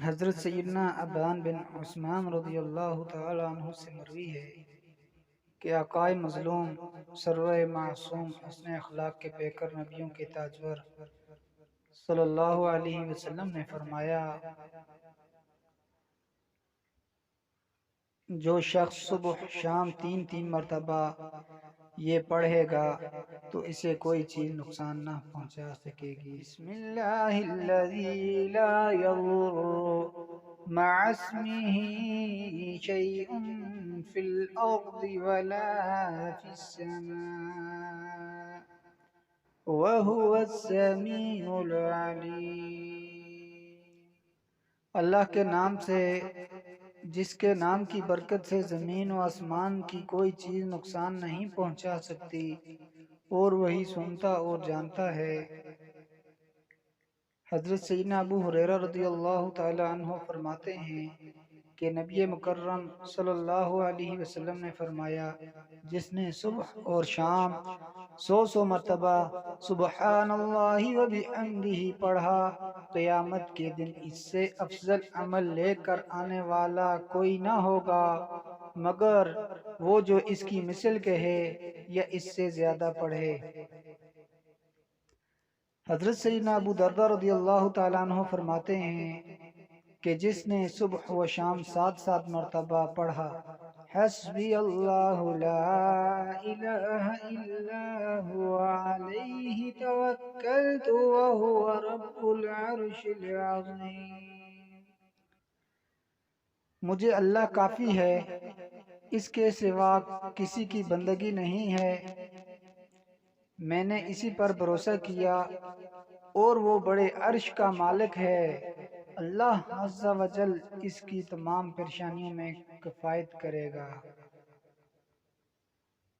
حضرت سیدنا عبان بن عثمان رضی اللہ تعالی عنہ سے مروی ہے کہ آقائے مظلوم سرور معصوم حسن اخلاق کے پیکر نبیوں کے تاجور صلی اللہ علیہ وسلم نے فرمایا، جو شخص صبح شام تین مرتبہ یہ پڑھے گا تو اسے کوئی چیز نقصان نہ پہنچا سکے گی۔ بسم اللہ الذی لا یضر مع اسمہ شیء فی الارض ولا فی السماء وهو السمیع العلیم۔ اللہ کے نام سے جس کے نام کی برکت سے زمین و آسمان کی کوئی چیز نقصان نہیں پہنچا سکتی، اور وہی سنتا اور جانتا ہے۔ حضرت سیدنا ابو ہریرہ رضی اللہ تعالی عنہ فرماتے ہیں کہ نبی مکرم صلی اللہ علیہ وسلم نے فرمایا، جس نے صبح اور شام 100 مرتبہ سبحان اللہ و بحمدہ پڑھا، قیامت کے دن اس سے افضل عمل لے کر آنے والا کوئی نہ ہوگا مگر وہ جو اس کی مثل کہے یا اس سے زیادہ پڑھے۔ حضرت سیدنا ابو دردہ رضی اللہ تعالیٰ عنہ فرماتے ہیں کہ جس نے صبح و شام 7 مرتبہ پڑھا، حسبی اللہ لا الہ الا هو علیہ توکلت وہو رب العرش العظیم، مجھے اللہ کافی ہے، اس کے سوا کسی کی بندگی نہیں ہے، میں نے اسی پر بھروسہ کیا اور وہ بڑے عرش کا مالک ہے۔ اللہ عز و جل اس کی تمام پریشانیوں میں کفایت کرے گا۔